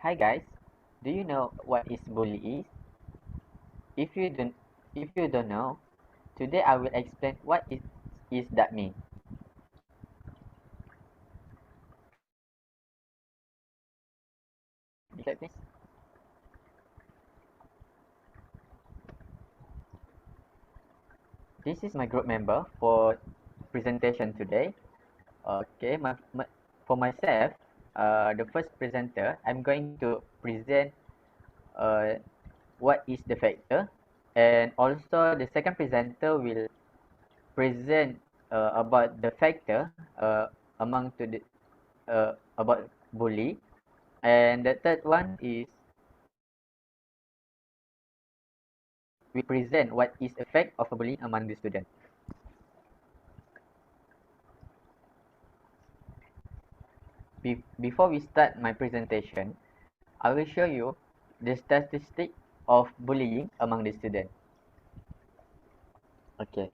Hi guys, do you know what is bully is? If you don't, if you don't know, today I will explain what is that mean. Next please. This is my group member for presentation today. Okay, for myself, the first presenter, I'm going to present uh, what is the factor, and also the second presenter will present about the factor among to the about bully. And the third one is we present what is effect of bullying among the student. Before we start my presentation, I will show you the statistic of bullying among the student. Okay.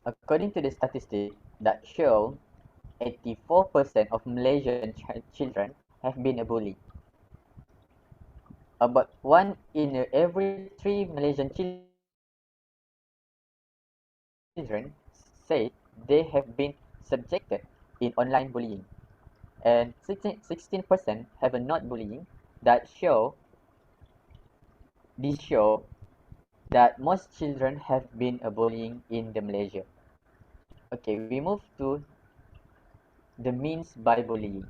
According to the statistic that show 84% of Malaysian children have been a bully. About one in every three Malaysian children say they have been subjected in online bullying, and 16% have a not bullying. That show that most children have been a bullying in the Malaysia. Okay, we move to the means by bullying.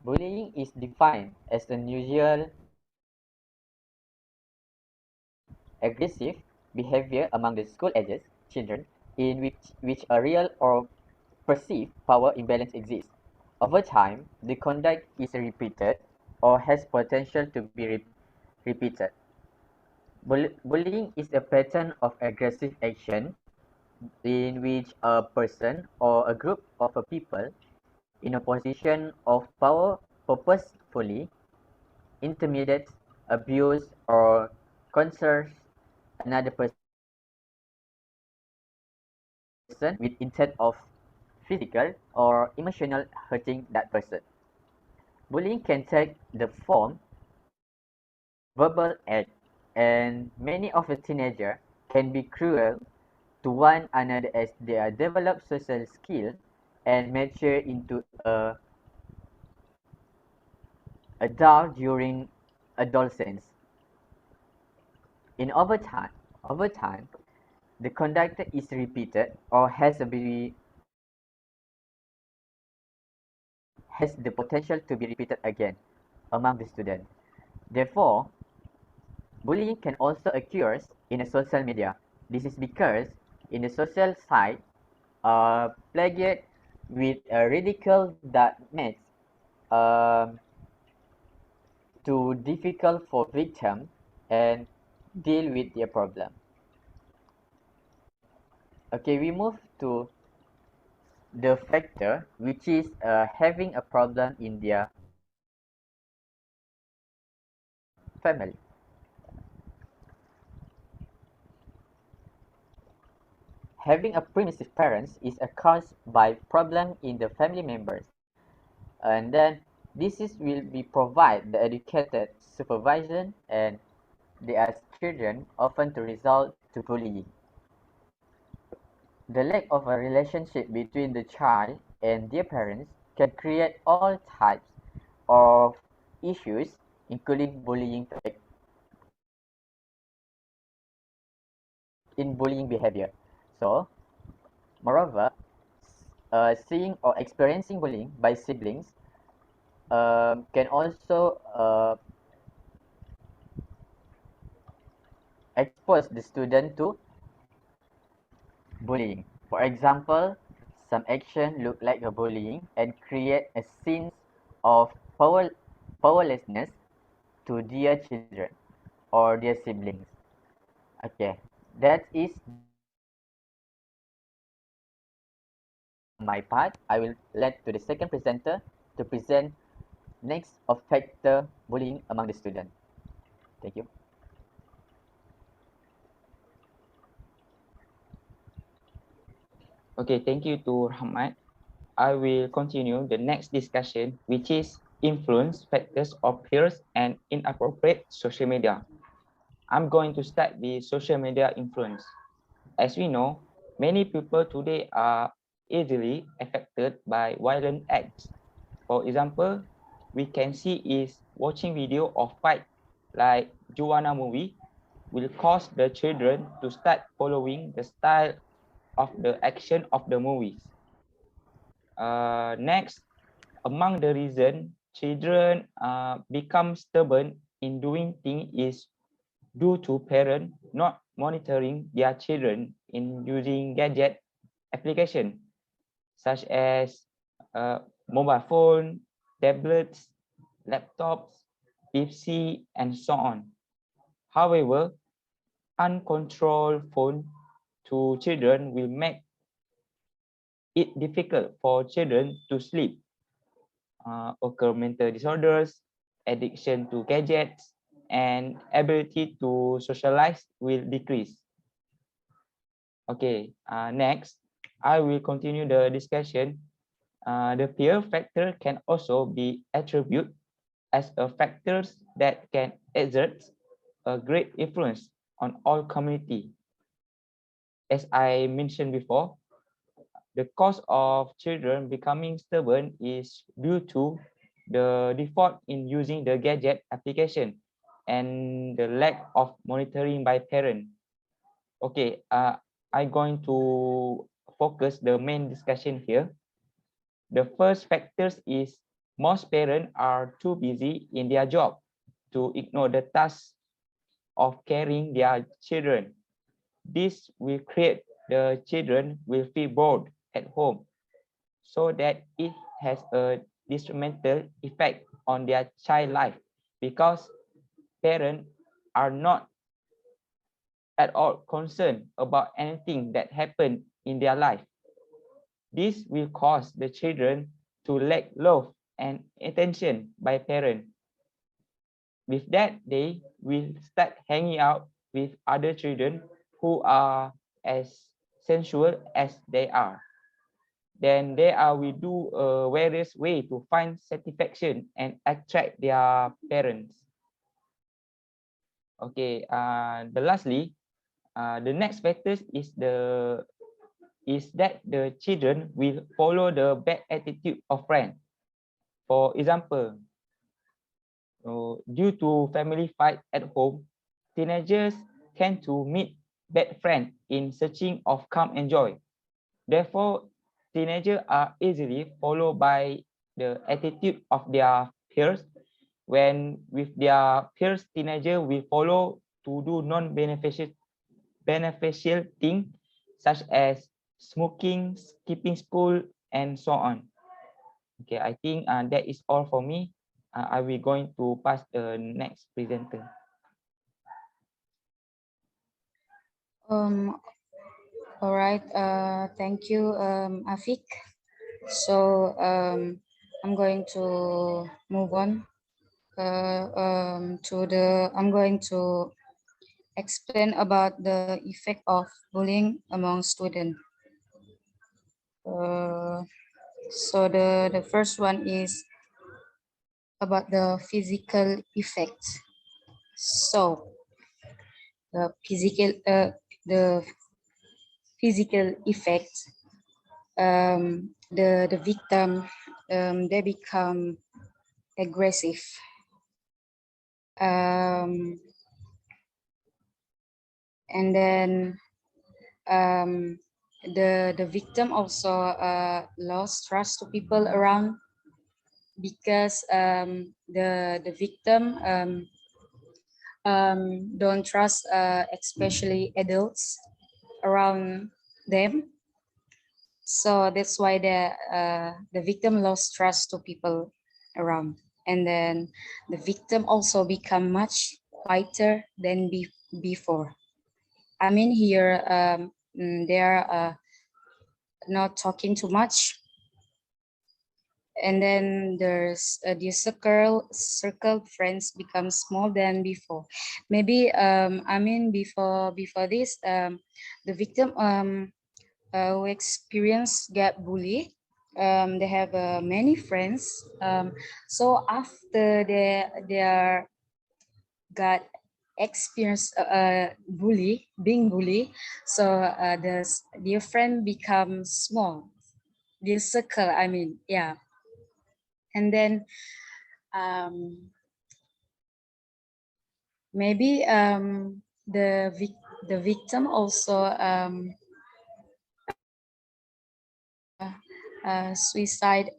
Bullying is defined as unusual, aggressive behavior among the school-aged children in which a real or perceived power imbalance exists. Over time, the conduct is repeated or has potential to be repeated. Bullying is a pattern of aggressive action in which a person or a group of a people in a position of power purposefully intimidates, abuse, or coerces another person with intent of physical or emotional hurting that person. Bullying can take the form verbal act, and many of the teenagers can be cruel to one another as they develop social skills and mature into adult during adolescence. In over time, the conduct is repeated or has the potential to be repeated again among the students. Therefore, bullying can also occur in a social media. This is because in the social site, plagued with a ridicule that makes um, too difficult for victim and deal with their problem. Okay, we move to the factor which is having a problem in their family. Having a permissive parents is a caused by problem in the family members, and then will be provide the educated supervision, and they are children often to result to bullying. The lack of a relationship between the child and their parents can create all types of issues, including bullying behavior. So, moreover, seeing or experiencing bullying by siblings can also expose the student to bullying. For example, some action look like a bullying and create a sense of powerlessness to their children or their siblings. Okay, that is my part. I will let to the second presenter to present next of factor bullying among the students. Thank you. Okay, thank you to Rahmat. I will continue the next discussion, which is influence factors of peers and inappropriate social media. I'm going to start with social media influence. As we know, many people today are easily affected by violent acts. For example, we can see is watching video of fight like Juana movie will cause the children to start following the style of the action of the movies. Next, among the reason children become stubborn in doing things is due to parents not monitoring their children in using gadget application such as mobile phone, tablets, laptops, PC, and so on. However, uncontrolled phone to children will make it difficult for children to sleep, occur mental disorders, addiction to gadgets, and ability to socialize will decrease. Okay, next, I will continue the discussion. The peer factor can also be attributed as a factors that can exert a great influence on all community. As I mentioned before, the cause of children becoming stubborn is due to the default in using the gadget application and the lack of monitoring by parent. Okay, I'm going to focus the main discussion here. The first factors is most parents are too busy in their job to ignore the task of caring their children. This will create the children will feel bored at home, so that it has a detrimental effect on their child life because parents are not at all concerned about anything that happened in their life. This will cause the children to lack love and attention by parents. With that, they will start hanging out with other children who are as sensual as they are. Then they will do various way to find satisfaction and attract their parents. Okay, the next factors is that the children will follow the bad attitude of friends. For example, due to family fight at home, teenagers tend to meet bad friends in searching of calm and joy. Therefore, teenagers are easily followed by the attitude of their peers. When with their peers, teenagers will follow to do beneficial things such as smoking, skipping school, and so on. Okay, I think that is all for me. I will going to pass the next presenter. All right. Thank you, Afeeq. So I'm going to move on I'm going to explain about the effect of bullying among students. So the first one is about the physical effects. So the physical effects, the victim, they become aggressive. And then the victim also lost trust to people around, because the victim don't trust especially adults around them. So that's why the victim lost trust to people around. And then the victim also become much quieter than before. I mean here they are not talking too much. And then there's the circle friends become small than before. Maybe I mean before this the victim who experience get bullied. They have many friends. So after they are got experience being bullied, so their friend becomes small, their circle, I mean, yeah. And then maybe the victim also suicide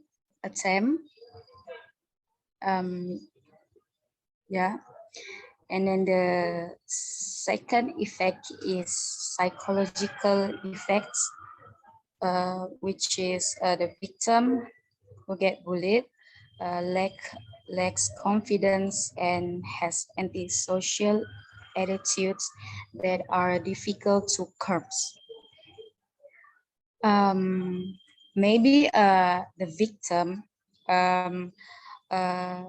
attempt, yeah. And then the second effect is psychological effects, which is the victim who get bullied lacks confidence and has antisocial attitudes that are difficult to curb. Maybe the victim uh,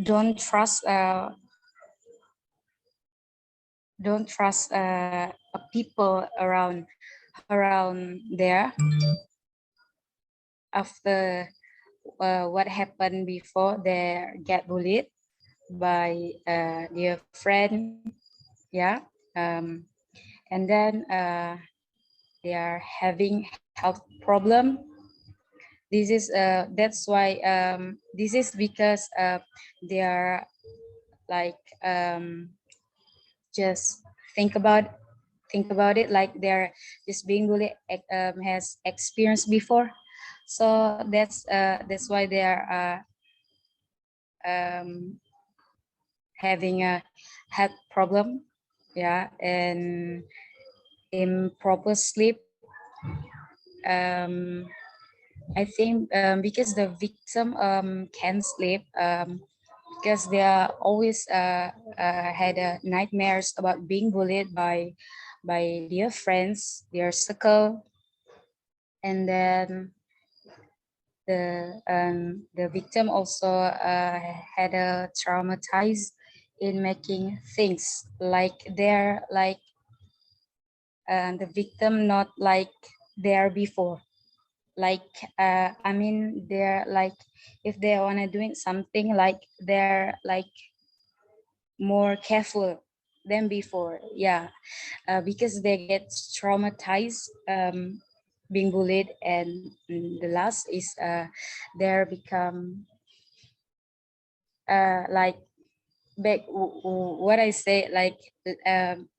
don't trust people around there after what happened before they get bullied by their friend, yeah. And then they are having health problem. This is that's why this is because they are like just think about it like they're just being bullied has experienced before. So that's why they are having a head problem, yeah, and improper sleep. I think because the victim can sleep because they are always had nightmares about being bullied by their friends, their circle, and then the victim also had a traumatized in making things like they're like the victim not like there before, like I mean they're like if they want to doing something like they're like more careful than before, yeah. Because they get traumatized being bullied, and the last is they become like back what I say like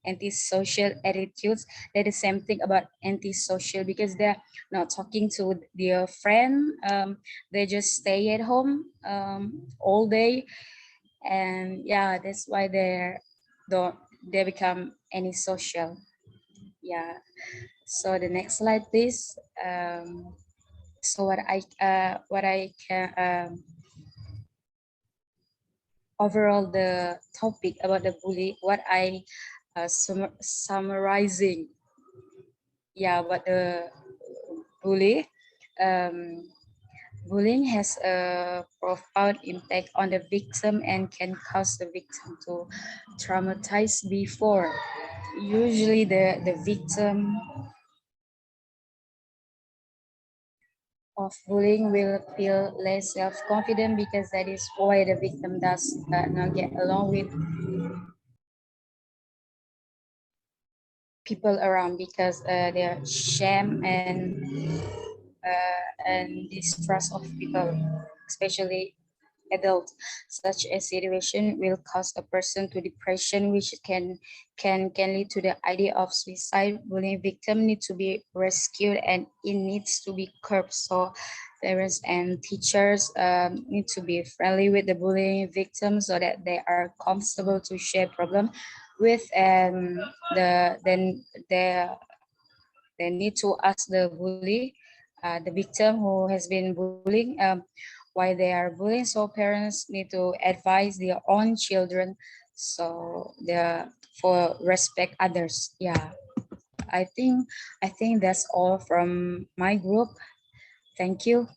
antisocial attitudes. They're the same thing about antisocial because they're not talking to their friend. They just stay at home all day, and yeah, that's why don't they become antisocial, yeah. So the next slide please. So what I can overall the topic about the bully, what I summarizing, yeah, what the bully. um, Bullying has a profound impact on the victim and can cause the victim to traumatize before. Usually the victim of bullying will feel less self-confident because that is why the victim does not get along with people around because they're shame and distrust of people, especially adults. Such a situation will cause a person to depression, which can lead to the idea of suicide. Bullying victim need to be rescued and it needs to be curbed. So parents and teachers need to be friendly with the bullying victims so that they are comfortable to share problem with, and they need to ask the bully, the victim who has been bullying, why they are bullying. So parents need to advise their own children so they for respect others. Yeah, I think that's all from my group. Thank you.